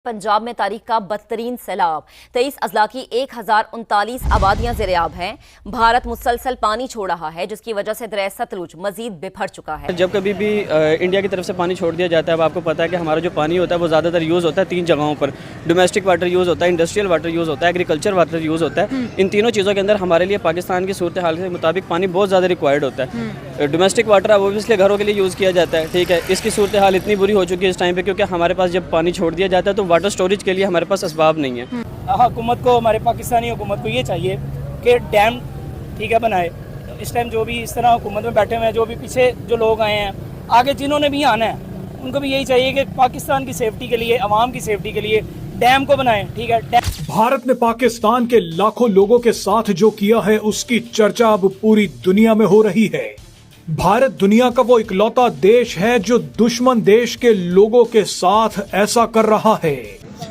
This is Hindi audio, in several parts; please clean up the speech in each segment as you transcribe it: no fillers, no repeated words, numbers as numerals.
पंजाब में तारीख का बदतरीन सैलाब, 23 अजला की 1039 आबादियां ज़ेर-ए-आब हैं। भारत मुसलसल पानी छोड़ रहा है, जिसकी वजह से दरिया सतलुज मजीद बिफर चुका है। जब कभी भी इंडिया की तरफ से पानी छोड़ दिया जाता है, अब आपको पता है कि हमारा जो पानी होता है वो ज़्यादातर यूज़ होता है 3 जगहों पर। डोमेस्टिक वाटर यूज़ होता है, इंडस्ट्रियल वाटर यूज़ होता है, एग्रीकल्चर वाटर यूज़ होता है। इन तीनों चीज़ों के अंदर हमारे लिए पाकिस्तान की सूरत हाल के मुताबिक पानी बहुत ज़्यादा रिक्वायर्ड होता है। डोमेस्टिक वाटर अब ओबियसली घरों के लिए यूज़ किया जाता है, ठीक है। इसकी सूरत हाल इतनी बुरी हो चुकी है इस टाइम पे, क्योंकि हमारे पास जब पानी छोड़ दिया जाता है तो वाटर स्टोरेज के लिए हमारे पास असबाब नहीं है। हुकूमत को, हमारे पाकिस्तानी हुकूमत को ये चाहिए कि डैम ठीक है बनाए। इस टाइम जो भी इस तरह हुकूमत में बैठे हुए हैं, जो भी पीछे जो लोग आए हैं, आगे जिन्होंने भी आना है, उनको भी यही चाहिए कि पाकिस्तान की सेफ्टी के लिए, अवाम की सेफ्टी के लिए डैम को बनाएं, ठीक है। भारत ने पाकिस्तान के लाखों लोगों के साथ जो किया है उसकी चर्चा अब पूरी दुनिया में हो रही है। भारत दुनिया का वो इकलौता देश है जो दुश्मन देश के लोगों के साथ ऐसा कर रहा है।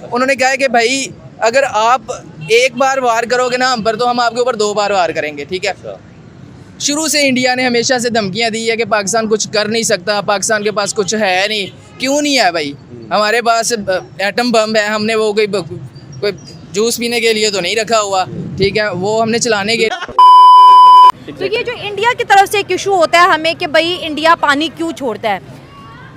उन्होंने कहा है कि भाई अगर आप एक बार वार करोगे ना हम पर, तो हम आपके ऊपर 2 बार वार करेंगे, ठीक है। शुरू से इंडिया ने हमेशा से धमकियां दी है कि पाकिस्तान कुछ कर नहीं सकता, पाकिस्तान के पास कुछ है नहीं। क्यों नहीं है भाई? हमारे पास एटम बम है, हमने वो कोई जूस पीने के लिए तो नहीं रखा हुआ, ठीक है, वो हमने चलाने के। तो ये जो इंडिया की तरफ से एक इशू होता है हमें कि भाई इंडिया पानी क्यों छोड़ता है,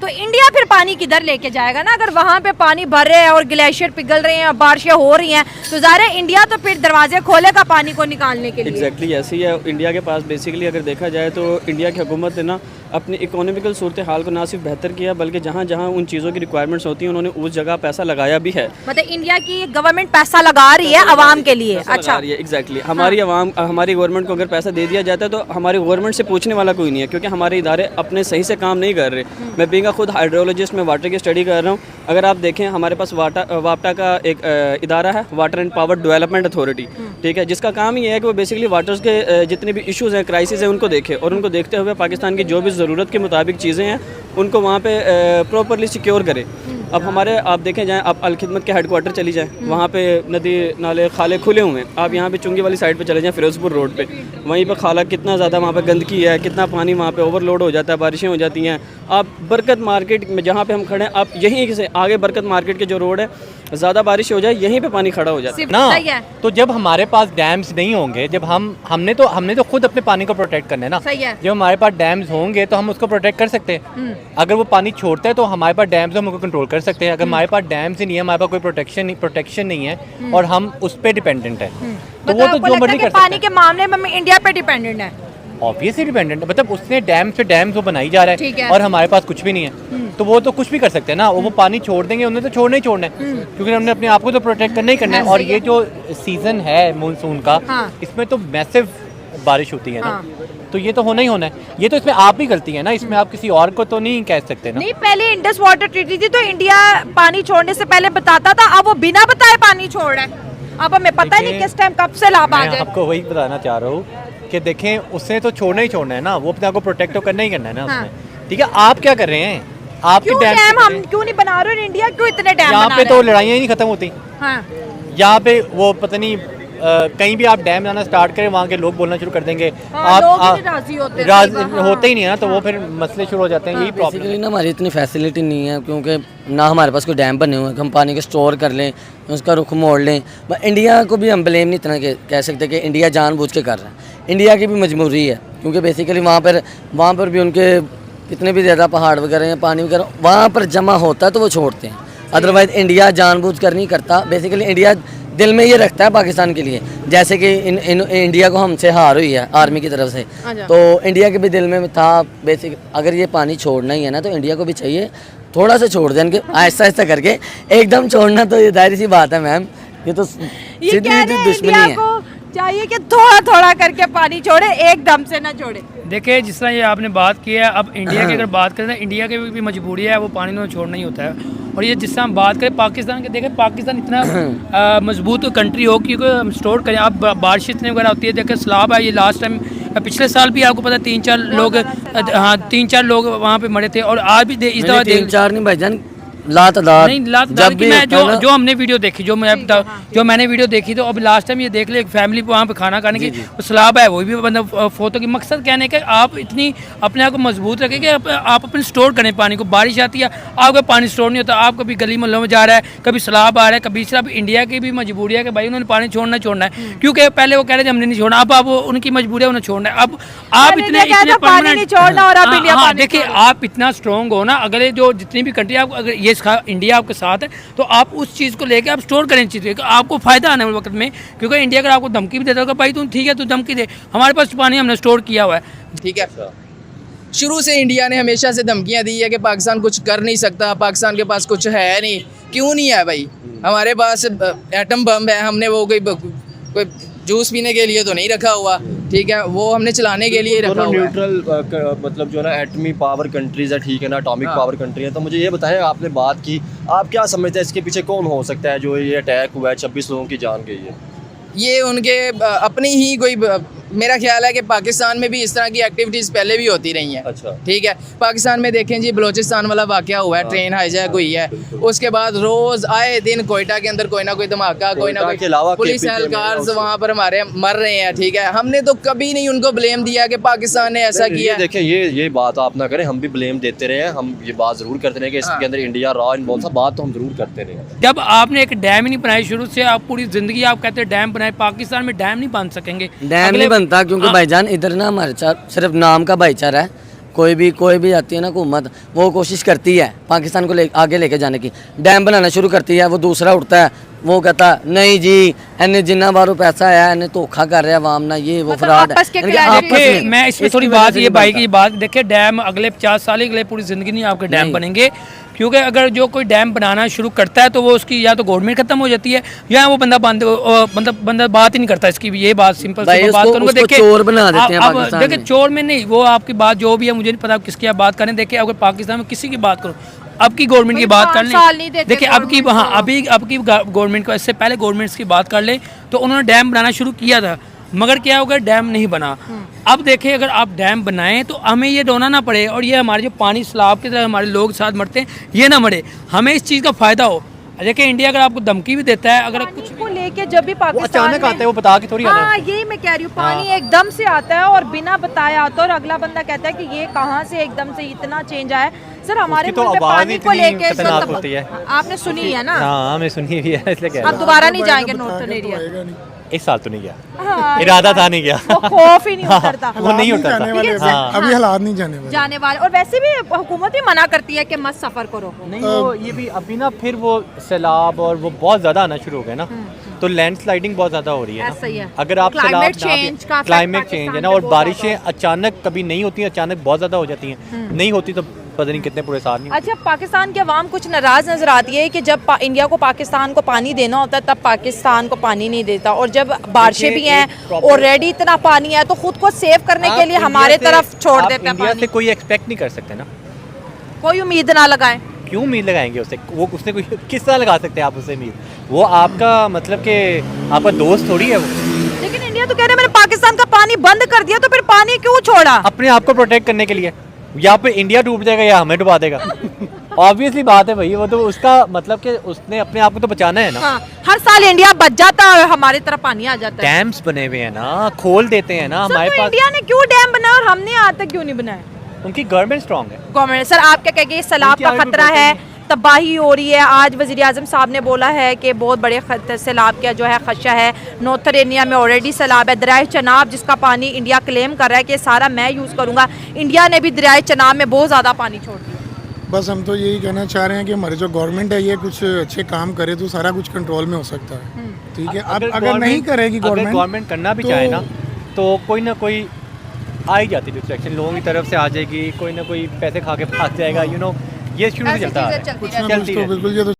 तो इंडिया फिर पानी किधर लेके जाएगा ना? अगर वहाँ पे पानी भर रहे हैं और ग्लेशियर पिघल रहे हैं, बारिशें हो रही हैं, तो ज़ाहिर है इंडिया तो फिर दरवाजे खोलेगा पानी को निकालने के लिए। एग्जैक्टली ऐसी है इंडिया के पास। बेसिकली अगर देखा जाए तो इंडिया की हुकूमत ने ना अपनी इकोनॉमिकल सूरत हाल को ना सिर्फ बेहतर किया, बल्कि जहाँ जहाँ उन चीज़ों की रिक्वायरमेंट्स होती हैं उन्होंने उस जगह पैसा लगाया भी है। मतलब इंडिया की गवर्नमेंट पैसा लगा रही है आवाम के लिए। अच्छा, एग्जैक्टली हमारी आवाम, हमारी गवर्नमेंट को अगर पैसा दे दिया जाता है तो हमारी गवर्नमेंट से पूछने वाला कोई नहीं है, क्योंकि हमारे इदारे अपने सही से काम नहीं कर रहे। मैं बीइंग खुद हाइड्रोलॉजिस्ट में वाटर की स्टडी कर रहा हूँ। अगर आप देखें हमारे पास वापटा का एक इदारा है, water and power development authority, ठीक है, जिसका काम ये है कि वो बेसिकली वाटर्स के जितने भी इश्यूज़ हैं, क्राइसिस हैं, उनको देखे और उनको देखते हुए पाकिस्तान की जो भी ज़रूरत के मुताबिक चीज़ें हैं उनको वहाँ पे प्रॉपरली सिक्योर करे। अब हमारे आप देखें जाएँ, आप अलखिदमत के हेडक्वार्टर चली जाएँ, वहाँ पे नदी नाले खाले खुले हुए हैं। आप यहाँ पे चुंगी वाली साइड पे चले जाएँ, फिरोजपुर रोड पे, वहीं पे खाला कितना ज़्यादा वहाँ पे गंदगी है, कितना पानी वहाँ पे ओवरलोड हो जाता है, बारिशें हो जाती हैं। आप बरकत मार्केट में जहाँ पे हम खड़े हैं, आप यहीं से आगे बरकत मार्केट के जो रोड है, ज़्यादा बारिश हो जाए यहीं पे पानी खड़ा हो जाता है ना। तो जब हमारे पास डैम्स नहीं होंगे, जब हमने तो खुद अपने पानी को प्रोटेक्ट करना है ना। जब हमारे पास डैम्स होंगे तो हम उसको प्रोटेक्ट कर सकते हैं। अगर वो पानी छोड़ता है तो हमारे पास डैम्स, हम उसको कंट्रोल कर सकते हैं। अगर हमारे पास डैम्स ही नहीं है, हमारे पास कोई प्रोटेक्शन नहीं है और हम उस पर डिपेंडेंट है, तो वो तो जो मर्जी कर सकते हैं। पानी के मामले में इंडिया पे डिपेंडेंट है, ऑब्वियसली डिपेंडेंट, मतलब उसने डैम्स वो बनाई जा रहा है और हमारे पास कुछ भी नहीं है, तो वो तो कुछ भी कर सकते हैं ना। वो पानी छोड़ देंगे, उन्हें तो छोड़ना ही छोड़ना है, क्योंकि हमने अपने आप को तो प्रोटेक्ट करना ही करना है। और ये जो सीजन है मानसून का, इसमें तो मैसिव बारिश होती है ना, तो ये तो होना ही होना है। ये तो इसमें आप ही गलती है ना, इसमें आप किसी और को तो नहीं कह सकते ना। नहीं, पहले इंडस वाटर ट्रीटी थी तो इंडिया पानी छोड़ने से पहले बताता था, अब वो बिना बताए पानी छोड़ रहा है। अब हमें पता नहीं किस टाइम कब से लाभ आ जाए। आपको वही बताना चाह रहा हूँ कि देखें, उसने तो छोड़ना ही छोड़ना है ना, वो अपने आप को प्रोटेक्ट तो करना ही करना है ना उसने, ठीक है। आप क्या कर रहे हैं? आपके डैम हम क्यों नहीं बना रहे? इंडिया क्यों इतने डैम यहाँ पे तो लड़ाइयाँ ही नहीं खत्म होती। यहाँ पे वो पता नहीं कहीं भी आप डैम बनाना स्टार्ट करें, वहाँ के लोग बोलना शुरू कर देंगे, आप राजी होते ही नहीं है ना, तो वो फिर मसले शुरू हो जाते हैं। यही प्रॉब्लम है ना, हमारी इतनी फैसिलिटी नहीं है, क्योंकि ना हमारे पास कोई डैम बने हुए हैं कि हम पानी को स्टोर कर लें, उसका रुख मोड़ लें। इंडिया को भी हम ब्लेम नहीं इतना कह सकते कि इंडिया जानबूझ के कर रहा है। इंडिया की भी मजबूरी है, क्योंकि बेसिकली वहाँ पर भी उनके कितने भी ज़्यादा पहाड़ वगैरह या पानी वगैरह वहाँ पर जमा होता है तो वो छोड़ते हैं। अदरवाइज़ इंडिया जानबूझ कर नहीं करता। बेसिकली इंडिया दिल में ये रखता है पाकिस्तान के लिए, जैसे कि इंडिया को हमसे हार हुई है आर्मी की तरफ से, तो इंडिया के भी दिल में था बेसिक, अगर ये पानी छोड़ना ही है ना तो इंडिया को भी चाहिए थोड़ा सा छोड़ दें, आहिस्ता आहिस्ता करके। एकदम छोड़ना तो ये दायरी सी बात है मैम, ये तो सीधी दुश्मनी है। चाहिए कि थोड़ा थोड़ा करके पानी छोड़े, एकदम से ना छोड़े। देखिए, जिस तरह ये आपने बात की है, अब इंडिया की अगर बात करें तो इंडिया की भी मजबूरी है, वो पानी तो छोड़ना ही होता है। और ये जिस तरह हम बात करें पाकिस्तान के, देखें पाकिस्तान इतना मजबूत कंट्री हो कि हम स्टोर करें। अब बारिश इतनी वगैरह होती है, देखें सैलाब है, ये लास्ट टाइम पिछले साल भी आपको पता है 3-4 लोग, हाँ 3-4 लोग वहाँ पे मरे थे। और आज भी इस दफा 3-4 नहीं भाईजान, लातादार नहीं लात जब डाल भी कि मैं होता है ना, जो हमने वीडियो देखी जो मैंने वीडियो देखी तो अब लास्ट टाइम ये देख ले एक फैमिली वहाँ पे खाना खाने की स्लैब है वो भी मतलब फोटो की मकसद कहने का आप इतनी अपने आप को मजबूत रखें कि आप अपने स्टोर करें पानी को। बारिश आती है आपका पानी स्टोर नहीं होता, आप कभी गली मोहल्लों में जा रहा है, कभी स्लैब आ रहा है, कभी अब इंडिया की भी मजबूरी है कि भाई उन्होंने पानी छोड़ना है, क्योंकि पहले वो कह रहे थे हमने नहीं छोड़ना, अब आप उनकी मजबूरी है उन्हें छोड़ना है। अब आप इतने पानी नहीं छोड़ना और अब इंडिया पानी देखिए आप इतना स्ट्रॉन्ग हो ना, अगले जो जितनी भी कंट्री आप अगर ये इंडिया आपके साथ है तो आप उस चीज़ को लेके आप स्टोर करें चीज़ें, आपको फायदा आने वाले वक्त में। क्योंकि इंडिया अगर आपको धमकी भी देता होगा भाई तुम ठीक है तू धमकी दे, हमारे पास पानी हमने स्टोर किया हुआ है। ठीक है, शुरू से इंडिया ने हमेशा से धमकियां दी है कि पाकिस्तान कुछ कर नहीं सकता, पाकिस्तान के पास कुछ है नहीं। क्यों नहीं है भाई? हमारे पास एटम बम है, हमने वो कोई जूस पीने के लिए तो नहीं रखा हुआ, ठीक है, वो हमने चलाने के लिए रखा हुआ है। न्यूट्रल मतलब जो ना एटमी पावर कंट्रीज है, ठीक है ना, एटॉमिक पावर कंट्री है। तो मुझे ये बताएं, आपने बात की, आप क्या समझते हैं इसके पीछे कौन हो सकता है जो ये अटैक हुआ है, 26 लोगों की जान गई है? ये उनके अपनी ही कोई मेरा ख्याल है कि पाकिस्तान में भी इस तरह की एक्टिविटीज़ पहले भी होती रही हैं। अच्छा, ठीक है, पाकिस्तान में देखें जी बलोचिस्तान वाला वाक़या हुआ है, ट्रेन हाईजैक हुई है, उसके बाद रोज़ आए दिन कोयटा के अंदर कोई ना कोई धमाका, कोई ना कोई पुलिस एहलकार वहाँ पर हमारे मर रहे हैं। ठीक है, हमने तो कभी नहीं उनको ब्लेम दिया कि पाकिस्तान ने ऐसा किया। देखिए ये बात आप ना करें, हम भी ब्लेम देते रहे हैं, हम ये बात ज़रूर करते रहे कि इसके अंदर इंडिया रॉ इन्वॉल्व था, बात तो हम ज़रूर करते रहे। जब आपने एक डैम ही नहीं बनाई शुरू से, आप पूरी ज़िंदगी आप कहते हैं डैम बनाए, पाकिस्तान में डैम नहीं बन सकेंगे, डैम नहीं बनता क्योंकि भाईजान इधर ना हमारे साथ सिर्फ नाम का भाईचारा है। कोई भी आती है ना हुकूमत, वो कोशिश करती है पाकिस्तान को आगे लेके जाने की, डैम बनाना शुरू करती है, वो दूसरा उठता है, वो कहता नहीं जी इन्हें जिन्ना बारो पैसा आया इन्हें धोखा कर रहा है आवाम ना, ये वो फ्रॉड है। मैं इसमें थोड़ी बात ये भाई की बात देखिए, डैम अगले 50 साल के लिए पूरी जिंदगी नहीं आपके डैम बनेंगे, क्योंकि अगर जो कोई डैम बनाना शुरू करता है तो वो उसकी या तो गवर्नमेंट खत्म हो जाती है या वो बंदा बंदा बात ही नहीं करता इसकी। ये बात सिंपल बात करूँगा। देखिए चोर बना देते हैं पाकिस्तान में। देखिए चोर में नहीं, वो आपकी बात जो भी है मुझे नहीं पता किसकी आप बात करें। देखिए अगर पाकिस्तान में किसी की बात करो, अब की गवर्नमेंट की बात कर लें, देखिए अब की गवर्नमेंट को, इससे पहले गवर्नमेंट्स की बात कर लें तो उन्होंने डैम बनाना शुरू किया था, मगर क्या होगा डैम नहीं बना। अब देखिए अगर आप डैम बनाएं तो हमें ये रोना ना पड़े और ये हमारे जो पानी सैलाब की तरह हमारे लोग साथ मरते हैं ये ना मरे, हमें इस चीज़ का फ़ायदा हो। देखिए इंडिया अगर आपको धमकी भी देता है, अगर कुछ को लेके जब भी पाकिस्तान अचानक आता है वो बता के थोड़ी आता है। हाँ यही मैं कह रही हूँ, पानी एकदम से आता है और बिना बताए आता है और अगला बंदा कहता है कि ये कहाँ से एकदम से इतना चेंज आया। सर हमारे तो मुल्क में पानी को लेके होती है, आपने सुनी है ना? हाँ हमें सुनी भी है, इसलिए अब दोबारा नहीं जाएंगे नॉर्थन एरिया। इस साल तो नहीं गया, हाँ, इरादा था नहीं गया, वो खौफ ही नहीं उतरता, वो नहीं उतरता अभी हालात नहीं जाने वाले। और वैसे भी हुकूमत ही मना करती है कि मत सफर करो। नहीं वो ये भी अभी ना फिर वो सैलाब और वो बहुत ज्यादा आना शुरू हो गया ना, तो लैंडस्लाइडिंग बहुत ज्यादा हो रही है ऐसा ही है। अगर आप क्लाइमेट चेंज का क्लाइमेट चेंज है ना, और बारिशें अचानक कभी नहीं होती, अचानक बहुत ज्यादा हो जाती हैं, नहीं होती तो पता नहीं कितने पूरे साल नहीं। अच्छा, पाकिस्तान की आवाम कुछ नाराज नजर आती है कि जब इंडिया को पाकिस्तान को पानी देना होता है तब पाकिस्तान को पानी नहीं देता, और जब बारिशें भी हैं ऑलरेडी इतना पानी है तो खुद को सेव करने के लिए हमारे तरफ छोड़ देते हैं। इंडिया से कोई एक्सपेक्ट नहीं कर सकते ना, कोई उम्मीद ना लगाएं। क्यों उम्मीद लगाएंगे उससे? वो उसने कोई किस तरह लगा सकते हैं आप उससे उम्मीद? वो आपका मतलब कि आपका दोस्त थोड़ी है वो। लेकिन इंडिया तो कह रहे हैं मैंने पाकिस्तान का पानी बंद कर दिया, तो फिर पानी क्यों छोड़ा? अपने आप को प्रोटेक्ट करने के लिए, या फिर इंडिया डूब जाएगा या हमें डुबा देगा। ऑब्वियसली बात है भाई, वो तो उसका मतलब कि उसने अपने आप को तो बचाना है ना। हाँ, हर साल इंडिया बच जाता है और हमारे तरफ पानी आ जाता है। डैम्स बने हुए हैं ना, खोल देते हैं ना हमारे पास। इंडिया ने क्यों डैम बनाया और हमने आज तक क्यों नहीं बनाया? उनकी गवर्नमेंट स्ट्रांग है। गवर्नमेंट सर आप क्या कहेंगे, सैलाब का खतरा है, तबाही हो रही है, आज वज़ीर आज़म साहब ने बोला है कि बहुत बड़े सैलाब का जो है खदशा है, नॉर्थन एरिया में ऑलरेडी सैलाब है, दरियाए चनाब जिसका पानी इंडिया क्लेम कर रहा है कि सारा मैं यूज़ करूँगा, इंडिया ने भी दरियाए चनाब में बहुत ज़्यादा पानी छोड़ दिया। बस हम तो यही कहना चाह रहे हैं कि हमारे जो गवर्नमेंट है ये कुछ अच्छे काम करे तो सारा कुछ कंट्रोल में हो सकता है। ठीक है, अब अगर नहीं करेगी गवर्नमेंट करना भी चाहे ना तो कोई ना कोई आ ही जाती डिस्ट्रैक्शन लोगों की तरफ से आ जाएगी, कोई ना कोई पैसे खा के भाग जाएगा, ये शुरू से चलता है। कुछ ना कुछ तो बिल्कुल ये तो